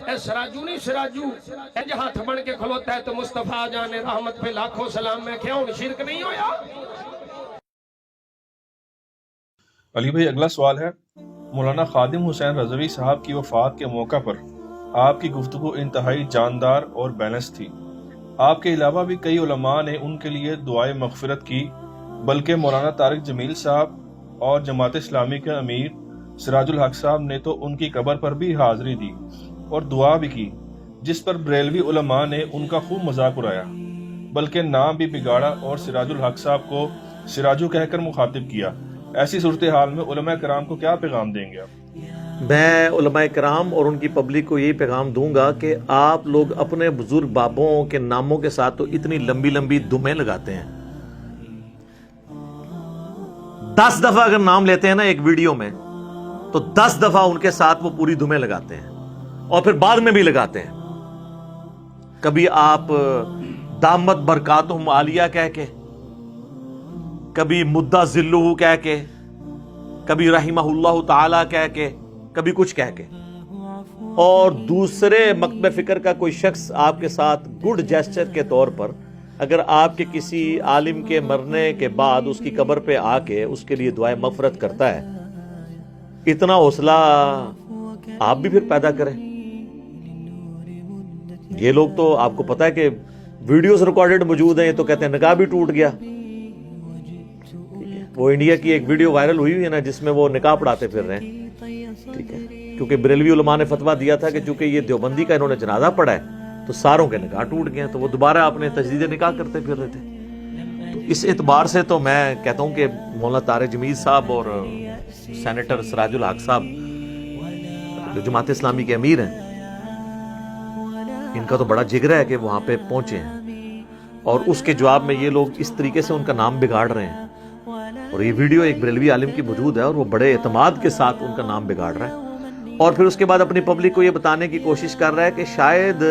اے سراجو نہیں سراجو، اے جہاں ہاتھ بن کے کھلوتا ہے تو مصطفیٰ جان رحمت پہ لاکھوں سلام، میں کیا ہوں شرک نہیں ہویا؟ علی بھائی اگلا سوال ہے، مولانا خادم حسین رضوی صاحب کی وفات کے موقع پر آپ کی گفتگو انتہائی جاندار اور بیلنس تھی۔ آپ کے علاوہ بھی کئی علماء نے ان کے لیے دعائے مغفرت کی، بلکہ مولانا طارق جمیل صاحب اور جماعت اسلامی کے امیر سراج الحق صاحب نے تو ان کی قبر پر بھی حاضری دی اور دعا بھی کی، جس پر بریلوی علماء نے ان کا خوب مذاق اڑایا، بلکہ نام بھی بگاڑا اور سراج الحق صاحب کو سراجو کہہ کر مخاطب کیا۔ ایسی صورتحال میں علماء کرام کو کیا پیغام دیں گے آپ؟ میں علماء کرام اور ان کی پبلک کو یہی پیغام دوں گا کہ آپ لوگ اپنے بزرگ بابوں کے ناموں کے ساتھ تو اتنی لمبی لمبی دمیں لگاتے ہیں، 10 دفعہ اگر نام لیتے ہیں نا ایک ویڈیو میں تو 10 دفعہ ان کے ساتھ وہ پوری دمیں لگاتے ہیں اور پھر بعد میں بھی لگاتے ہیں۔ کبھی آپ دامت برکاتہم عالیہ کہہ کے، کبھی مدہ ذلہ کہہ کے، کبھی رحمہ اللہ تعالی کہہ کے، کبھی کچھ کہہ کے، اور دوسرے مکتب فکر کا کوئی شخص آپ کے ساتھ گڈ جیسچر کے طور پر اگر آپ کے کسی عالم کے مرنے کے بعد اس کی قبر پہ آ کے اس کے لیے دعائے مغفرت کرتا ہے، اتنا حوصلہ آپ بھی پھر پیدا کریں۔ یہ لوگ تو آپ کو پتا ہے کہ ویڈیوز ریکارڈڈ موجود ہیں، یہ تو کہتے ہیں نکاح بھی ٹوٹ گیا۔ وہ انڈیا کی ایک ویڈیو وائرل ہوئی ہے نا جس میں وہ نکاح پڑھاتے پھر رہے ہیں، ٹھیک ہے، کیونکہ بریلوی علماء نے فتویٰ دیا تھا کہ چونکہ یہ دیوبندی کا انہوں نے جنازہ پڑھا ہے تو ساروں کے نکاح ٹوٹ گئے ہیں، تو وہ دوبارہ اپنے تجدید نکاح کرتے پھر رہے تھے۔ تو اس اعتبار سے تو میں کہتا ہوں کہ مولانا طارق جمیل صاحب اور سینیٹر سراج الحق صاحب جو جماعت اسلامی کے امیر ہیں، ان کا تو بڑا جگر ہے کہ وہاں پہ پہنچے ہیں، اور اس کے جواب میں یہ لوگ اس طریقے سے ان کا نام بگاڑ رہے ہیں، اور یہ ویڈیو ایک بریلوی عالم کی موجود ہے اور وہ بڑے اعتماد کے ساتھ ان کا نام بگاڑ رہا ہے، اور پھر اس کے بعد اپنی پبلک کو یہ بتانے کی کوشش کر رہا ہے کہ شاید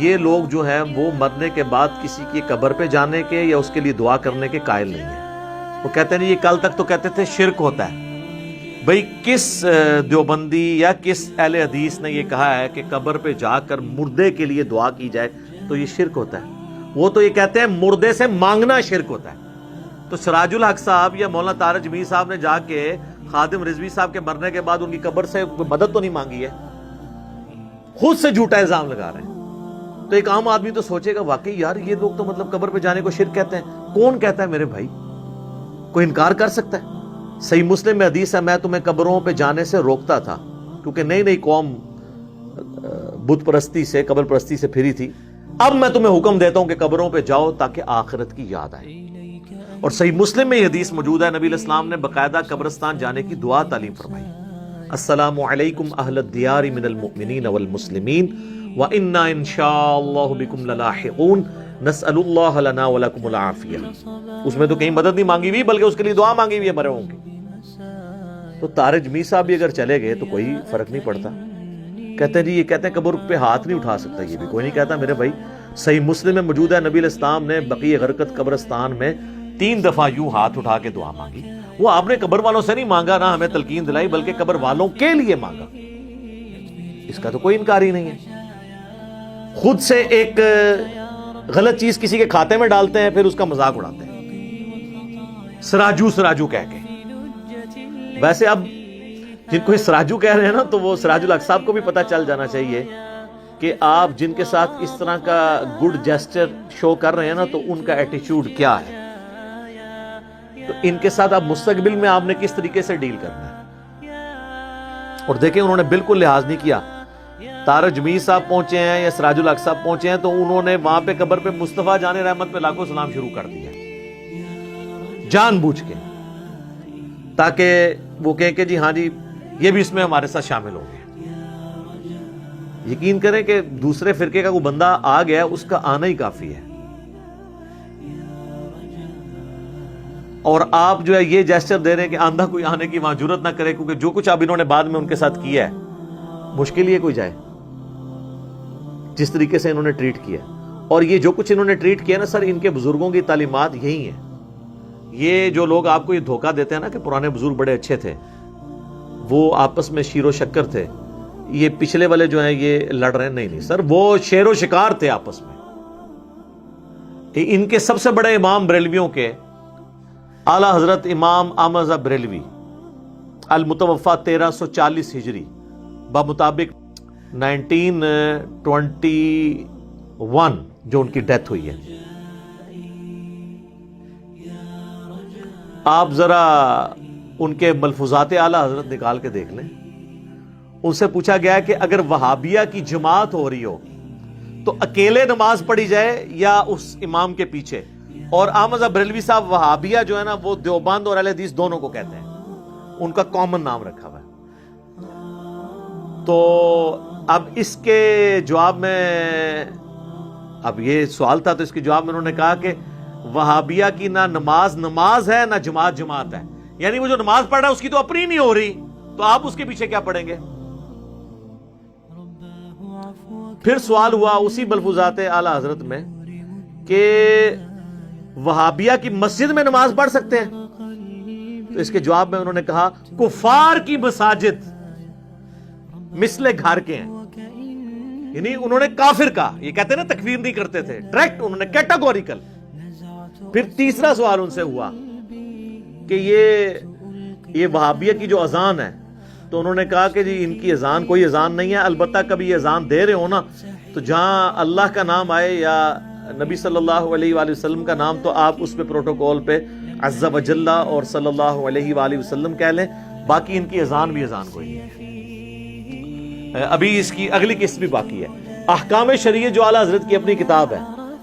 یہ لوگ جو ہیں وہ مرنے کے بعد کسی کی قبر پہ جانے کے یا اس کے لیے دعا کرنے کے قائل نہیں ہیں۔ وہ کہتے ہیں یہ کل تک تو کہتے تھے شرک ہوتا ہے۔ بھئی کس دیوبندی یا کس اہل حدیث نے یہ کہا ہے کہ قبر پہ جا کر مردے کے لیے دعا کی جائے تو یہ شرک ہوتا ہے؟ وہ تو یہ کہتے ہیں مردے سے مانگنا شرک ہوتا ہے۔ تو سراج الحق صاحب یا مولانا طارق جمیل صاحب نے جا کے خادم رضوی صاحب کے مرنے کے بعد ان کی قبر سے مدد تو نہیں مانگی ہے، خود سے جھوٹا الزام لگا رہے ہیں۔ تو ایک عام آدمی تو سوچے گا واقعی یار یہ لوگ تو مطلب قبر پہ جانے کو شرک کہتے ہیں۔ کون کہتا ہے میرے بھائی؟ کوئی انکار کر سکتا ہے؟ صحیح مسلم میں حدیث ہے، میں تمہیں قبروں پہ جانے سے روکتا تھا کیونکہ نئی نئی قوم بت پرستی سے قبر پرستی سے پھری تھی، اب میں تمہیں حکم دیتا ہوں کہ قبروں پہ جاؤ تاکہ آخرت کی یاد آئے۔ اور صحیح مسلم میں یہ حدیث موجود ہے، نبی علیہ السلام نے باقاعدہ قبرستان جانے کی دعا تعلیم فرمائی، السلام علیکم اہل الدیار من المؤمنین والمسلمین وَإِنَّا إِن شَاءَ اللَّهُ بِكُمْ لَلَاحِقُونَ نَسْأَلُ اللَّهَ لَنَا وَلَكُمُ الْعَافِيَةَ۔ اس میں تو کہیں مدد نہیں مانگی ہوئی بلکہ اس کے لیے دعا مانگی ہوئی ہے مرے ہوں کی۔ تو طارق جمیل صاحب بھی اگر چلے گئے تو کوئی فرق نہیں پڑتا۔ کہتے ہیں جی یہ کہتے ہیں قبر پہ ہاتھ نہیں اٹھا سکتا، یہ بھی کوئی نہیں کہتا میرے بھائی۔ صحیح مسلم میں موجود ہے، نبی علیہ السلام نے بقیع غرقد قبرستان میں 3 دفعہ یوں ہاتھ اٹھا کے دعا مانگی۔ وہ آپ نے قبر والوں سے نہیں مانگا، نہ ہمیں تلقین دلائی، بلکہ قبر والوں کے لیے مانگا۔ اس کا تو کوئی انکار ہی نہیں ہے۔ خود سے ایک غلط چیز کسی کے کھاتے میں ڈالتے ہیں پھر اس کا مذاق اڑاتے ہیں سراجو سراجو کہہ کے۔ ویسے اب جن کو سراجو کہہ رہے ہیں نا تو وہ سراج الحق صاحب کو بھی پتہ چل جانا چاہیے کہ آپ جن کے ساتھ اس طرح کا گڈ جیسچر شو کر رہے ہیں نا تو ان کا ایٹیچیوڈ کیا ہے، تو ان کے ساتھ اب مستقبل میں آپ نے کس طریقے سے ڈیل کرنا ہے۔ اور دیکھیں انہوں نے بالکل لحاظ نہیں کیا، طارق جمیل صاحب پہنچے ہیں یا سراج الحق صاحب پہنچے ہیں تو انہوں نے وہاں پہ قبر پہ مصطفیٰ جان رحمت پہ لاکھوں سلام شروع کر دیا جان بوجھ کے، تاکہ وہ کہیں کہ جی ہاں جی یہ بھی اس میں ہمارے ساتھ شامل ہو گئے۔ یقین کریں کہ دوسرے فرقے کا کوئی بندہ آ گیا اس کا آنا ہی کافی ہے، اور آپ جو ہے یہ جیسچر دے رہے ہیں کہ آندھا کوئی آنے کی وہاں جرت نہ کرے، کیونکہ جو کچھ اب انہوں نے بعد میں ان کے ساتھ کیا ہے مشکل ہی ہے کوئی جائے جس طریقے سے انہوں نے ٹریٹ کیا۔ اور یہ جو کچھ انہوں نے ٹریٹ کیا نا سر، ان کے بزرگوں کی تعلیمات یہی ہیں۔ یہ جو لوگ آپ کو یہ دھوکہ دیتے ہیں نا کہ پرانے بزرگ بڑے اچھے تھے، وہ آپس میں شیر و شکر تھے، یہ پچھلے والے جو ہیں یہ لڑ رہے ہیں. نہیں سر، وہ شیر و شکار تھے آپس میں. ان کے سب سے بڑے امام بریلویوں کے اعلیٰ حضرت امام احمد رضا بریلوی المتوفا 1340 ہجری بمطابق 1921 جو ان کی ڈیتھ ہوئی ہے. آپ ذرا ان کے ملفوظات اعلیٰ حضرت نکال کے دیکھ لیں. ان سے پوچھا گیا کہ اگر وہابیہ کی جماعت ہو رہی ہو تو اکیلے نماز پڑھی جائے یا اس امام کے پیچھے. اور احمد بریلوی صاحب وہابیہ جو ہے نا وہ دیوبند اور اہل حدیث دونوں کو کہتے ہیں، ان کا کامن نام رکھا ہوا ہے. تو اب اس کے جواب میں، اب یہ سوال تھا تو اس کے جواب میں انہوں نے کہا کہ وہابیہ کی نہ نماز ہے نہ جماعت ہے. یعنی وہ جو نماز پڑھ رہا ہے اس کی تو اپنی نہیں ہو رہی، تو آپ اس کے پیچھے کیا پڑھیں گے؟ پھر سوال ہوا اسی ملفوظات اعلیٰ حضرت میں کہ وہابیہ کی مسجد میں نماز پڑھ سکتے ہیں؟ تو اس کے جواب میں انہوں نے کہا کفار کی مساجد مثل گھر کے ہیں. یعنی انہوں نے کافر کہا. یہ کہتے ہیں نا تکفیر نہیں کرتے تھے، ڈائریکٹ انہوں نے کیٹاگوریکل. پھر تیسرا سوال ان سے ہوا کہ یہ وہابیہ کی جو اذان ہے، تو انہوں نے کہا کہ جی ان کی اذان کوئی اذان نہیں ہے، البتہ کبھی اذان دے رہے ہو نا تو جہاں اللہ کا نام آئے یا نبی صلی اللہ علیہ وآلہ وسلم کا نام تو آپ اس پہ پروٹوکول پہ عز و جل اور صلی اللہ علیہ وآلہ وسلم کہہ لیں، باقی ان کی اذان بھی اذان کوئی نہیں. ابھی اس کی اگلی قسط بھی باقی ہے. احکام شریعہ جو اعلیٰ حضرت کی اپنی کتاب ہے،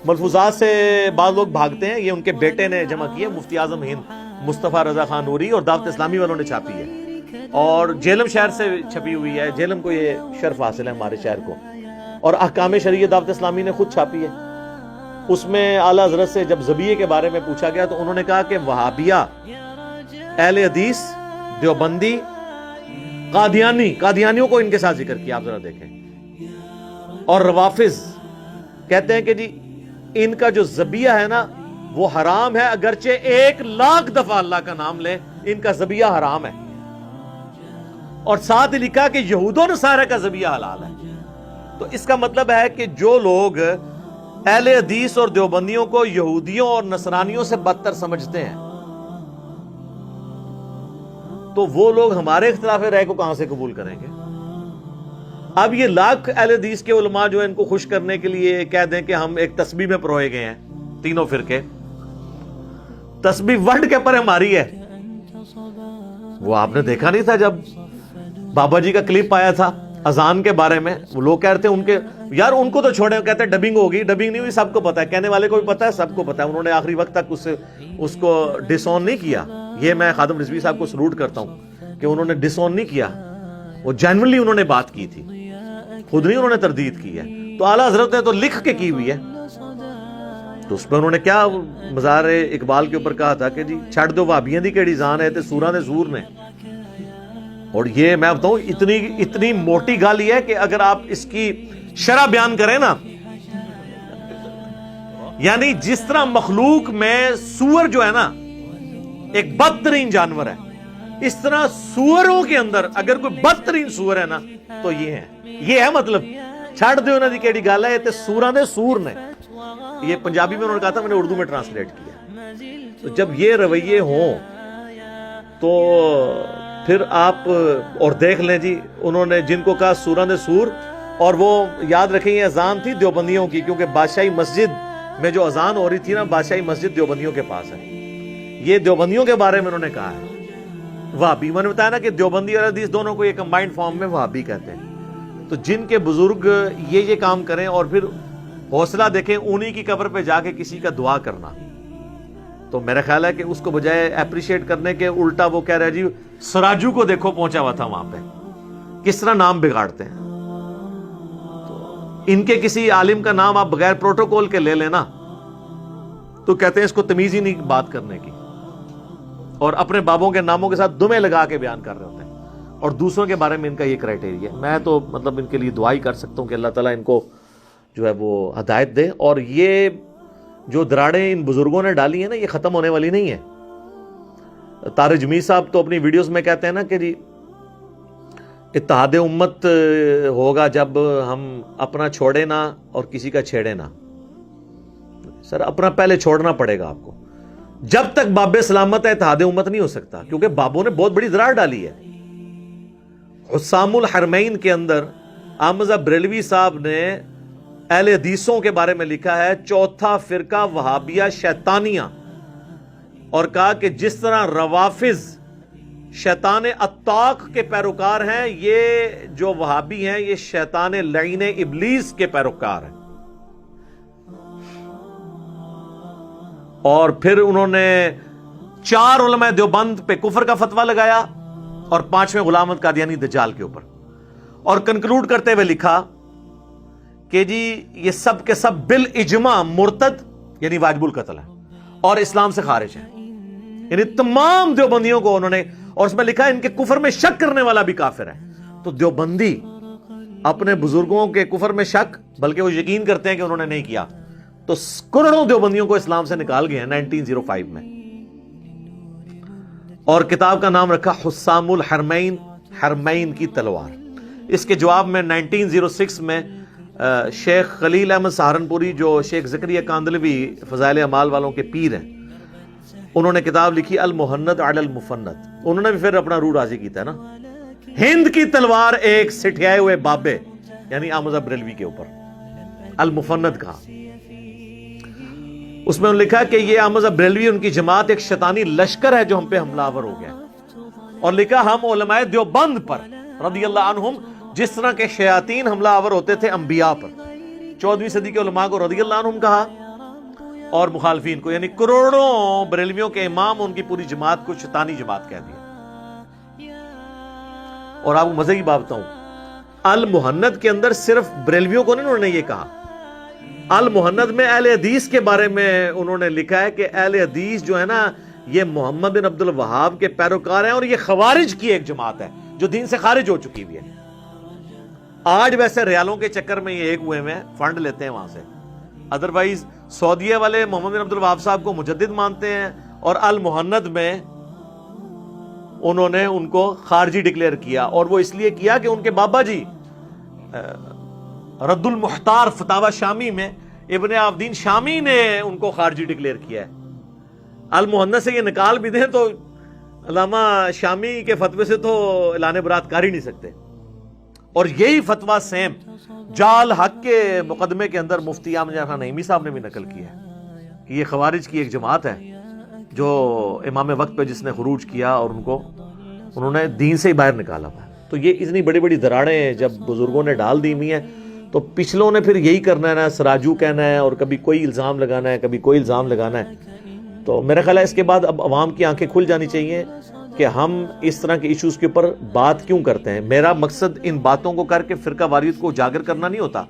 ملفوظات سے بعض لوگ بھاگتے ہیں. یہ ان کے بیٹے نے جمع کی ہے، مفتی اعظم ہند مصطفیٰ رضا خان نوری اور دعوت اسلامی والوں نے چھاپی ہے، اور جہلم شہر سے چھپی ہوئی ہے. جہلم کو یہ شرف حاصل ہے ہمارے شہر کو. اور احکام شریعہ دعوت اسلامی نے خود چھاپی ہے. اس میں اعلیٰ حضرت سے جب ذبیحے کے بارے میں پوچھا گیا تو انہوں نے کہا کہ وہابیہ، اہل حدیث، دیوبندی، قادیانیوں کو ان کے ساتھ ذکر کیا. آپ ذرا دیکھیں. اور روافظ کہتے ہیں کہ جی ان کا جو ذبیحہ ہے نا وہ حرام ہے، اگرچہ 1,00,000 دفعہ اللہ کا نام لے ان کا ذبیحہ حرام ہے. اور ساتھ لکھا کہ یہود و نصارہ کا ذبیحہ حلال ہے. تو اس کا مطلب ہے کہ جو لوگ اہل حدیث اور دیوبندیوں کو یہودیوں اور نصرانیوں سے بدتر سمجھتے ہیں تو وہ لوگ ہمارے اختلاف رائے کو کہاں سے قبول کریں گے؟ اب یہ لاکھ اہل حدیث کے علماء جو ان کو خوش کرنے کے لیے کہہ دیں کہ ہم ایک تسبیح میں پروئے گئے ہیں، تینوں فرقے. تسبیح ورڈ کے پر ہماری ہے. وہ آپ نے دیکھا نہیں تھا جب بابا جی کا کلپ آیا تھا اذان کے بارے میں؟ وہ لوگ کہہ رہے تھے ان کے یار ان کو تو چھوڑے، کہتے ہیں ڈبنگ ہوگی. ڈبنگ نہیں ہوئی، سب کو پتا ہے، کہنے والے کو بھی پتا ہے، سب کو پتا ہے. انہوں نے آخری وقت تک اس کو ڈس آن نہیں کیا. یہ میں خادم رضوی صاحب کو سلوٹ کرتا ہوں کہ انہوں نے ڈس آن نہیں کیا. وہ جینوئنلی انہوں نے بات کی تھی، خود نہیں انہوں نے تردید کی ہے. تو اعلیٰ حضرت نے تو لکھ کے کی ہوئی ہے. تو اس پہ انہوں نے کیا مزار اقبال کے اوپر کہا تھا کہ جی چھڑ دو وہابیاں دی کیڑی جان ہے تے سوراں دے زور نے. اور یہ میں بتاؤں اتنی موٹی گل یہ ہے کہ اگر آپ اس کی شرح بیان کریں نا، یعنی جس طرح مخلوق میں سور جو ہے نا ایک بدترین جانور ہے، اس طرح سوروں کے اندر اگر کوئی بدترین سور ہے نا تو یہ ہے مطلب چھڑ دے انہاں دی کیڑی گل ہے تے سوراں دے سور نے. یہ پنجابی میں انہوں نے کہا تھا، میں نے اردو میں ٹرانسلیٹ کیا. تو جب یہ رویے ہوں تو پھر آپ اور دیکھ لیں جی، انہوں نے جن کو کہا سوراں دے سور، اور وہ یاد رکھیں یہ اذان تھی دیوبندیوں کی، کیونکہ بادشاہی مسجد میں جو اذان ہو رہی تھی نا بادشاہی مسجد دیوبندیوں کے پاس ہے. یہ دیوبندیوں کے بارے میں انہوں نے کہا ہے. وہابی میں نے بتایا نا کہ دیوبندی اور حدیث دونوں کو یہ کمبائنڈ فارم میں وہابی کہتے ہیں. تو جن کے بزرگ یہ کام کریں اور پھر حوصلہ دیکھیں انہی کی قبر پہ جا کے کسی کا دعا کرنا، تو میرا خیال ہے کہ اس کو بجائے اپریشیٹ کرنے کے الٹا وہ کہہ رہے جی سراجو کو دیکھو پہنچا ہوا تھا وہاں پہ، کس طرح نام بگاڑتے ہیں. تو ان کے کسی عالم کا نام آپ بغیر پروٹوکول کے لے لینا تو کہتے ہیں اس کو تمیز ہی نہیں بات کرنے کی، اور اپنے بابوں کے ناموں کے ساتھ دمیں لگا کے بیان کر رہے ہوتے ہیں. اور دوسروں کے بارے میں ان کا یہ کرائٹیریا ہے. میں تو مطلب ان کے لیے دعائی کر سکتا ہوں کہ اللہ تعالیٰ ان کو جو ہے وہ ہدایت دے. اور یہ جو دراڑیں ان بزرگوں نے ڈالی ہیں نا یہ ختم ہونے والی نہیں ہے. طارق جمیل صاحب تو اپنی ویڈیوز میں کہتے ہیں نا کہ جی اتحاد امت ہوگا جب ہم اپنا چھوڑے نہ اور کسی کا چھیڑے نہ. سر اپنا پہلے چھوڑنا پڑے گا آپ کو. جب تک باب سلامت ہے اتحاد امت نہیں ہو سکتا, کیونکہ بابوں نے بہت بڑی دراڑ ڈالی ہے. حسام الحرمین کے اندر احمد بریلوی صاحب نے اہل حدیثوں کے بارے میں لکھا ہے چوتھا فرقہ وہابیہ شیطانیہ, اور کہا کہ جس طرح روافظ شیطان اتاق کے پیروکار ہیں, یہ جو وہابی ہیں یہ شیطان لعین ابلیس کے پیروکار ہیں. اور پھر انہوں نے 4 علماء دیوبند پہ کفر کا فتویٰ لگایا اور 5ویں غلام احمد قادیانی دجال کے اوپر, اور کنکلوڈ کرتے ہوئے لکھا کہ جی یہ سب کے سب بالاجماع مرتد یعنی واجب القتل ہے اور اسلام سے خارج ہے. یعنی تمام دیوبندیوں کو انہوں نے, اور اس میں لکھا ہے ان کے کفر میں شک کرنے والا بھی کافر ہے. تو دیوبندی اپنے بزرگوں کے کفر میں شک, بلکہ وہ یقین کرتے ہیں کہ انہوں نے نہیں کیا, تو کروڑوں دیوبندیوں کو اسلام سے نکال گئے ہیں 1905 میں. اور کتاب کا نام رکھا حسام الحرمین, حرمین کی تلوار. اس کے جواب میں 1906 میں شیخ خلیل احمد سہارنپوری جو شیخ زکریا کاندلوی فضائل اعمال والوں کے پیر ہیں, انہوں نے کتاب لکھی المہند علی المفند. انہوں نے بھی پھر اپنا روح راضی کیتا ہے نا. ہند کی تلوار ایک سٹھیائے ہوئے بابے یعنی احمد بریلوی کے اوپر المفند کہا. اس میں انہوں نے لکھا کہ یہ احمد بریلوی ان کی جماعت ایک شیطانی لشکر ہے جو ہم پہ حملہ آور ہو گیا. اور لکھا ہم علماء دیوبند پر رضی اللہ عنہم جس طرح کے شیاطین حملہ آور ہوتے تھے انبیاء پر. 14ویں صدی کے علماء کو رضی اللہ عنہم کہا اور مخالفین کو, یعنی کروڑوں بریلویوں کے امام ان کی پوری جماعت کو شیطانی جماعت کہہ دیا. اور آپ کو مزے کی بات بتاؤں, المہند کے اندر صرف بریلویوں کو نہیں انہوں نے یہ کہا, المہند میں اہل حدیث کے بارے میں انہوں نے لکھا ہے کہ اہل حدیث جو ہے نا یہ محمد بن عبد الوہاب کے پیروکار ہیں اور یہ خوارج کی ایک جماعت ہے جو دین سے خارج ہو چکی ہوئی ہے. آج ویسے ریالوں کے چکر میں یہ ایک ہوئے میں فنڈ لیتے ہیں وہاں سے, ادروائز سعودیہ والے محمد بن عبد الوہاب صاحب کو مجدد مانتے ہیں, اور المہند میں انہوں نے ان کو خارجی ڈکلیئر کیا, اور وہ اس لیے کیا کہ ان کے بابا جی رد المحتار فتاوی شامی میں ابن عابدین شامی نے ان کو خارجی ڈکلیئر کیا ہے. المہند سے یہ نکال بھی دیں تو علامہ شامی کے فتوے سے تو اعلان برات کر ہی نہیں سکتے. اور یہی فتویٰ سیم جال حق کے مقدمے کے اندر مفتی احمد خان نعیمی صاحب نے بھی نقل کیا ہے کہ یہ خوارج کی ایک جماعت ہے جو امام وقت پہ جس نے خروج کیا اور ان کو انہوں نے دین سے ہی باہر نکالا ہوا ہے. تو یہ اتنی بڑی بڑی دراڑیں جب بزرگوں نے ڈال دی ہوئی ہیں تو پچھلوں نے پھر یہی کرنا ہے نا, سراجو کہنا ہے اور کبھی کوئی الزام لگانا ہے, کبھی کوئی الزام لگانا ہے. تو میرا خیال ہے اس کے بعد اب عوام کی آنکھیں کھل جانی چاہیے کہ ہم اس طرح کے ایشوز کے اوپر بات کیوں کرتے ہیں. میرا مقصد ان باتوں کو کر کے فرقہ واریت کو اجاگر کرنا نہیں ہوتا,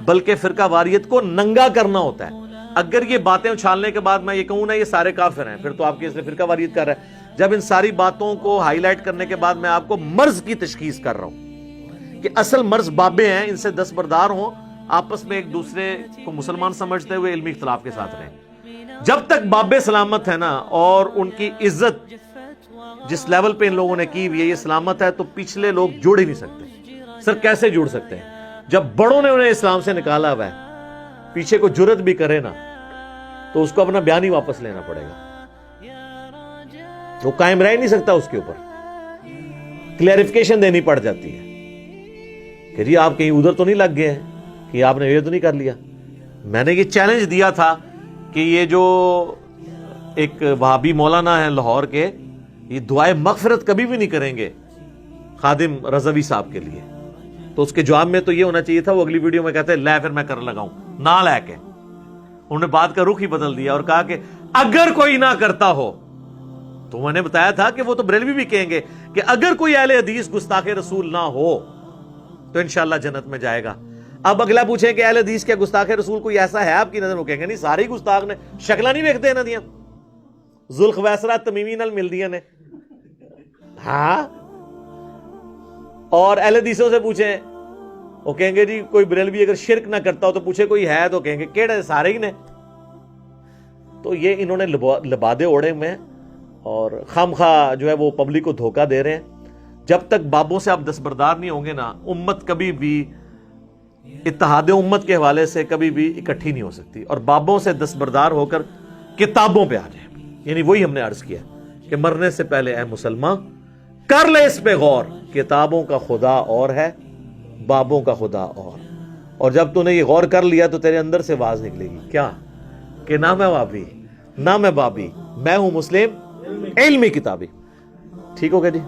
بلکہ فرقہ واریت کو ننگا کرنا ہوتا ہے. اگر یہ باتیں اچھالنے کے بعد میں یہ کہوں نا یہ سارے کافر ہیں, پھر تو آپ کے اس نے فرقہ واریت کر رہا ہے. جب ان ساری باتوں کو ہائی لائٹ کرنے کے بعد میں آپ کو مرض کی تشخیص کر رہا ہوں کہ اصل مرض بابے ہیں, ان سے دستبردار ہوں, آپس میں ایک دوسرے کو مسلمان سمجھتے ہوئے علمی اختلاف کے ساتھ رہیں. جب تک بابے سلامت ہے نا اور ان کی عزت جس لیول پہ ان لوگوں نے کی ہوئی ہے یہ سلامت ہے, تو پچھلے لوگ جڑ ہی نہیں سکتے. سر کیسے جڑ سکتے ہیں جب بڑوں نے انہیں اسلام سے نکالا ہوا ہے, پیچھے کو جرت بھی کرے نا تو اس کو اپنا بیان ہی واپس لینا پڑے گا, وہ قائم رہ ہی نہیں سکتا. اس کے اوپر کلیریفیکیشن دینی پڑ جاتی ہے کہ جی آپ کہیں ادھر تو نہیں لگ گئے ہیں کہ آپ نے یہ تو نہیں کر لیا. میں نے یہ چیلنج دیا تھا کہ یہ جو ایک وہابی مولانا ہے لاہور کے, یہ دعائے مغفرت کبھی بھی نہیں کریں گے خادم رضوی صاحب کے لیے. تو اس کے جواب میں تو یہ ہونا چاہیے تھا, وہ اگلی ویڈیو میں کہتے ہیں لے پھر میں کر لگاؤں, نہ لے کے انہوں نے بات کا رخ ہی بدل دیا اور کہا کہ اگر کوئی نہ کرتا ہو, تو میں نے بتایا تھا کہ وہ تو بریلوی بھی کہیں گے کہ اگر کوئی اہل حدیث گستاخ رسول نہ ہو تو انشاءاللہ جنت میں جائے گا. اب اگلا پوچھیں کہ اہل حدیث کیا گستاخ رسول کوئی ایسا ہے آپ کی نظر, وہ کہیں گے نہیں سارے گستاخ نے, شکلہ نہیں ویکھتے انہاں دیاں, ذوالخویسرہ تمیمی نال ملدیاں نے. ہاں, اور اہل حدیثوں سے پوچھیں وہ کہیں گے جی کوئی بریلوی اگر شرک نہ کرتا ہو تو پوچھے کوئی ہے, تو کہیں گے کیڑے سارے ہی نے. تو یہ انہوں نے لبادے اوڑے میں اور خامخواہ جو ہے وہ پبلک کو دھوکہ دے رہے ہیں. جب تک بابوں سے آپ دستبردار نہیں ہوں گے نا، امت کبھی بھی اتحاد امت کے حوالے سے کبھی بھی اکٹھی نہیں ہو سکتی. اور بابوں سے دستبردار ہو کر کتابوں پہ آ جائیں. یعنی وہی ہم نے عرض کیا کہ مرنے سے پہلے اے مسلمان کر لے اس پہ غور، کتابوں کا خدا اور ہے، بابوں کا خدا اور جب تو نے یہ غور کر لیا تو تیرے اندر سے آواز نکلے گی کیا کہ نہ میں بابی نہ میں بابی، میں ہوں مسلم علمی کتابی. ٹھیک ہو گیا جی؟